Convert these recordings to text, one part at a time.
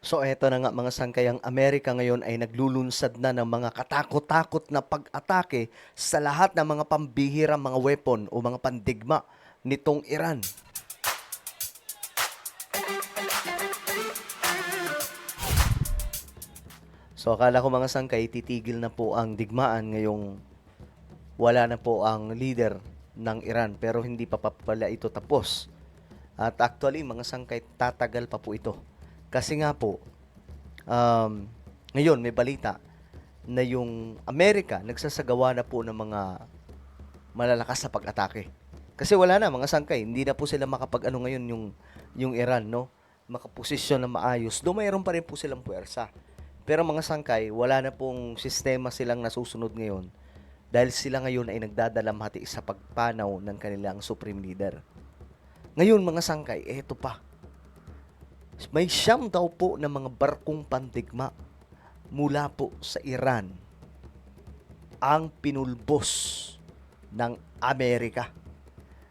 So eto na nga mga sangkay, ang Amerika ngayon ay naglulunsad na ng mga katakot-takot na pag-atake sa lahat ng mga pambihirang mga weapon o mga pandigma nitong Iran. So akala ko mga sangkay, titigil na po ang digmaan ngayong wala na po ang leader ng Iran, pero hindi pa pala ito tapos. At actually mga sangkay, tatagal pa po ito. Kasi nga po, um, ngayon may balita na yung Amerika nagsasagawa na po ng mga malalakas na pag-atake. Kasi wala na mga sangkay, hindi na po sila makapag-ano ngayon yung Iran, no? Makaposisyon na maayos. Do mayroon pa rin po silang puwersa. Pero mga sangkay, wala na pong sistema silang nasusunod ngayon dahil sila ngayon ay nagdadalamhati sa pagpanaw ng kanilang supreme leader. Ngayon mga sangkay, eto pa. May siyam daw po ng mga barkong pandigma mula po sa Iran ang pinulbos ng Amerika.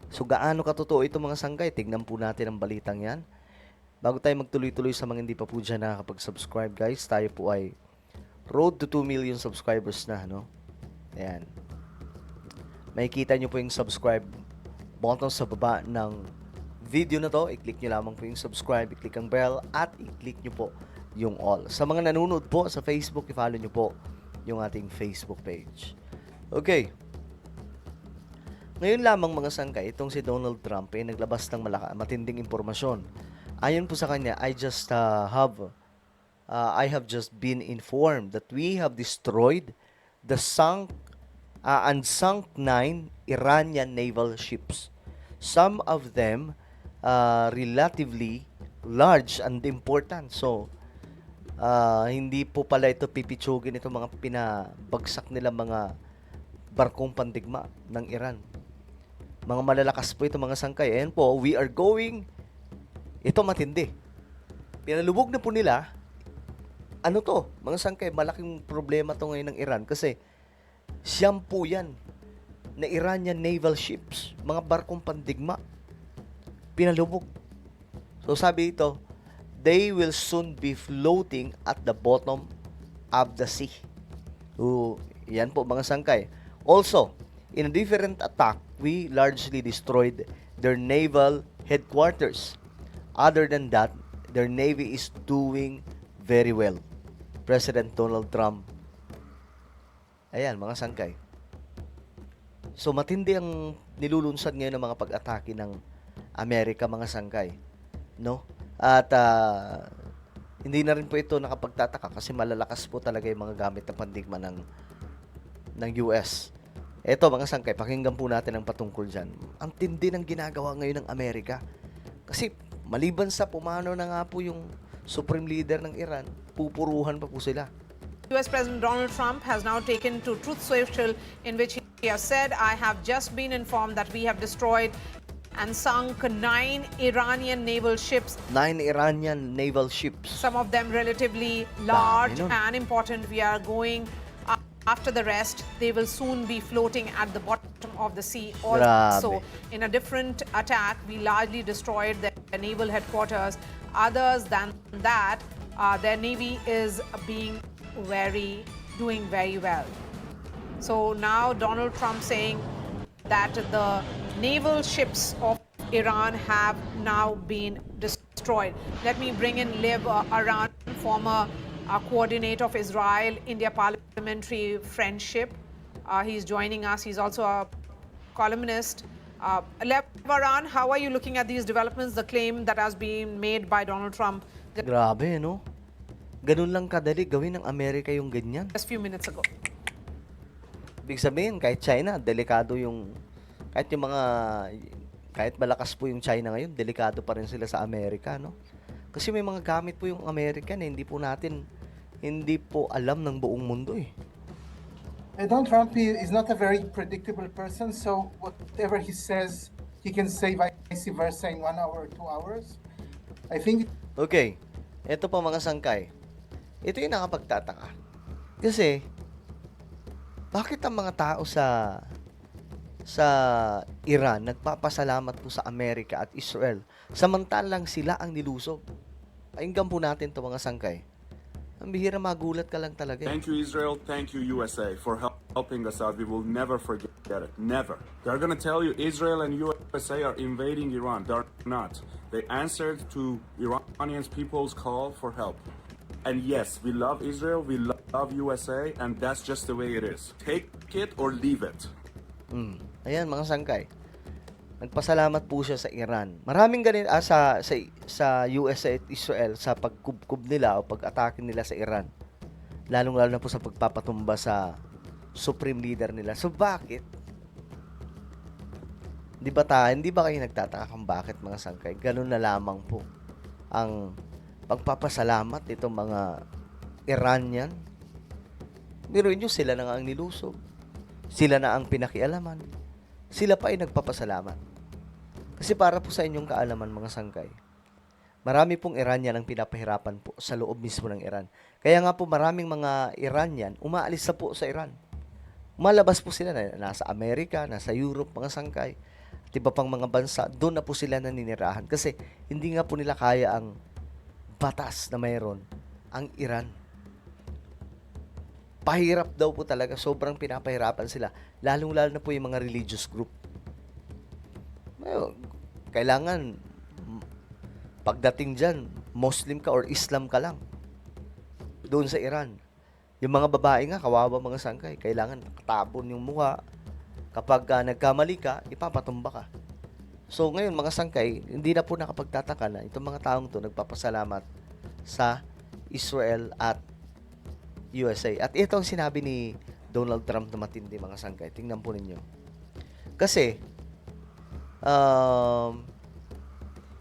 So gaano katotoo ito mga sangkay? Tignan po natin ang balitang yan. Bago tayo magtuloy-tuloy sa mga hindi pa po dyan nakakapag-subscribe guys, tayo po ay road to 2 million subscribers na, no? Ayan. Makikita nyo po yung subscribe button sa baba ng video na to. I-click nyo lamang po yung subscribe, i-click ang bell, at i-click nyo po yung all. Sa mga nanonood po sa Facebook, i-follow nyo po yung ating Facebook page. Okay. Ngayon lamang mga sangkay, itong si Donald Trump ay naglabas ng matinding impormasyon. Ayon po sa kanya, I have just been informed that we have destroyed the sunk 9 Iranian naval ships. Some of them relatively large and important. So, hindi po pala ito pipitsugin itong mga pinabagsak nila mga barkong pandigma ng Iran. Mga malalakas po ito mga sangkay. Ayan po, we are going. Ito matindi. Pinalubog na po nila. Ano to? Mga sangkay, malaking problema to ngayon ng Iran kasi siyam po yan na Iranian naval ships, mga barkong pandigma. Pinalubog. So sabi ito, they will soon be floating at the bottom of the sea. So, yan po mga sangkay. Also, in a different attack, we largely destroyed their naval headquarters. Other than that, their navy is doing very well. President Donald Trump. Ayan, mga sangkay. So, matindi ang nilulunsad ngayon ng mga pag-atake ng Amerika, mga sangkay. No? At, hindi na rin po ito nakapagtataka kasi malalakas po talaga yung mga gamit na pandigma ng US. Eto mga sangkay, pakinggan po natin ang patungkol dyan. Ang tindi ng ginagawa ngayon ng Amerika. Kasi maliban sa pumano na nga po yung supreme leader ng Iran, pupuruhan pa po sila. US President Donald Trump has now taken to Truth Social, in which he has said, I have just been informed that we have destroyed and sunk 9 Iranian naval ships. 9 Iranian naval ships. Some of them relatively large nun. and important. We are going after the rest. They will soon be floating at the bottom of the sea. Also, in a different attack, we largely destroyed their naval headquarters. Others than that, their navy is doing very well. So now Donald Trump saying that the naval ships of Iran have now been destroyed. Let me bring in Liv Aran, former coordinator of Israel-India Parliamentary Friendship. He's joining us. He's also a columnist. Liv Aran, how are you looking at these developments, the claim that has been made by Donald Trump Grabe, no? Ganun lang kadali gawin ng Amerika yung ganyan. just a few minutes ago? Ibig sabihin, kahit China, delikado kahit malakas po yung China ngayon, delikado pa rin sila sa Amerika, no? Kasi may mga gamit po yung Amerika na hindi po alam ng buong mundo eh. Donald Trump is not a very predictable person, so whatever he says, he can say vice versa in 1 hour or 2 hours. I think. Okay, eto pa mga sangkay. Ito yung nakapagtataka. Kasi, bakit ang mga tao sa Iran nagpapasalamat po sa Amerika at Israel samantalang sila ang nilusog? Pakinggan po natin to mga sangkay. Ang bihira, magulat ka lang talaga. Thank you, Israel. Thank you, USA, for helping us out. We will never forget it. Never. They're going to tell you Israel and USA are invading Iran. They're not. They answered to Iranian people's call for help. And yes, we love Israel, we love USA, and that's just the way it is. Take it or leave it. Ayan, mga sangkay. Nagpasalamat po siya sa Iran. Maraming ganun sa USA at Israel sa pagkubkub nila o pag-atake nila sa Iran. Lalong-lalo na po sa pagpapatumba sa supreme leader nila. So bakit? Hindi ba kayo nagtataka kung bakit, mga sangkay? Ganun na lamang po ang pagpapasalamat itong mga Iranian. Biruin nyo, sila na nga ang nilusob. Sila na ang pinakialaman. Sila pa ay nagpapasalamat. Kasi para po sa inyong kaalaman, mga sangkay, marami pong Iranian ang pinapahirapan po sa loob mismo ng Iran. Kaya nga po maraming mga Iranian umaalis na po sa Iran. Umalabas po sila na nasa Amerika, nasa Europe, mga sangkay, at iba pang mga bansa. Doon na po sila naninirahan. Kasi hindi nga po nila kaya ang batas na mayroon ang Iran. Pahirap daw po talaga. Sobrang pinapahirapan sila. Lalong-lalo na po yung mga religious group. Kailangan, pagdating dyan, Muslim ka or Islam ka lang. Doon sa Iran. Yung mga babae nga, kawawa mga sangkay. Kailangan nakatapon yung mukha. Kapag nagkamali ka, ipapatumba ka. So ngayon, mga sangkay, hindi na po nakapagtataka na itong mga taong to nagpapasalamat sa Israel at USA. At ito ang sinabi ni Donald Trump na matindi, mga sangkay. Tingnan po ninyo. Kasi,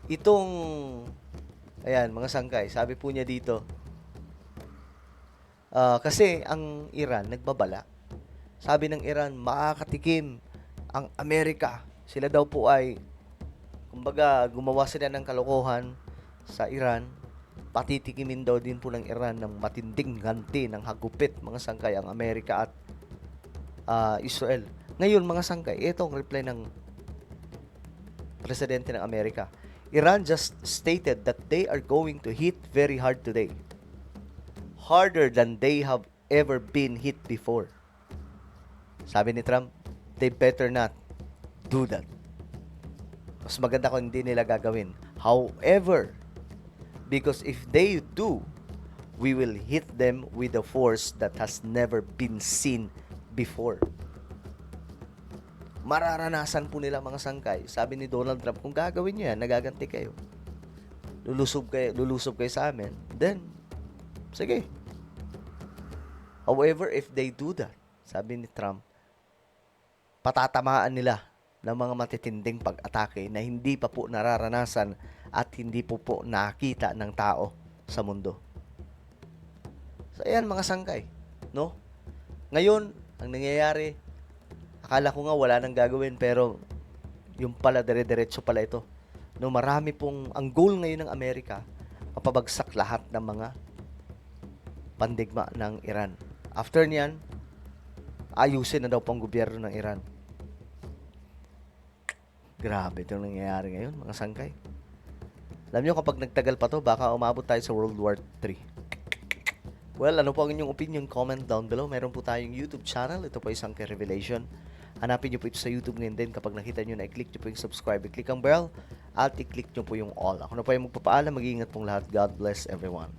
itong, ayan, mga sangkay, sabi po niya dito, kasi ang Iran nagbabala. Sabi ng Iran, makakatikim ang Amerika. Sila daw po ay, kumbaga, gumawa sila ng kalokohan sa Iran. Patitikimin daw din po ng Iran ng matinding ganti ng hagupit, mga sangkay, ang Amerika at Israel. Ngayon, mga sangkay, ito ang reply ng presidente ng Amerika. Iran just stated that they are going to hit very hard today. Harder than they have ever been hit before. Sabi ni Trump, they better not do that. Mas maganda kung hindi nila gagawin. However, because if they do, we will hit them with a force that has never been seen before. Mararanasan po nila, mga sangkay. Sabi ni Donald Trump, kung gagawin nyo yan, nagaganti kayo. Lulusob kayo sa amin. Then, sige. However, if they do that, sabi ni Trump, patatamaan nila ng mga matitinding pag-atake na hindi pa po nararanasan at hindi po nakita ng tao sa mundo. So, ayan, mga sangkay. No? Ngayon, ang nangyayari, akala ko nga wala nang gagawin, pero yung pala, dire-diretso pala ito. No, marami pong, ang goal ngayon ng Amerika, mapabagsak lahat ng mga pandigma ng Iran. After niyan, ayusin na daw pang gobyerno ng Iran. Grabe itong nangyayari ngayon, mga sangkay. Alam nyo, kapag nagtagal pa to, baka umabot tayo sa World War III. Well, ano po ang inyong opinion? Comment down below. Meron po tayong YouTube channel. Ito po ay Sangkay Revelation. Hanapin nyo po ito sa YouTube ngayon din. Kapag nakita nyo na, i-click nyo po yung subscribe, i-click ang bell, at i-click nyo po yung all. Ako na po yung magpapaalam. Mag-iingat pong lahat. God bless everyone.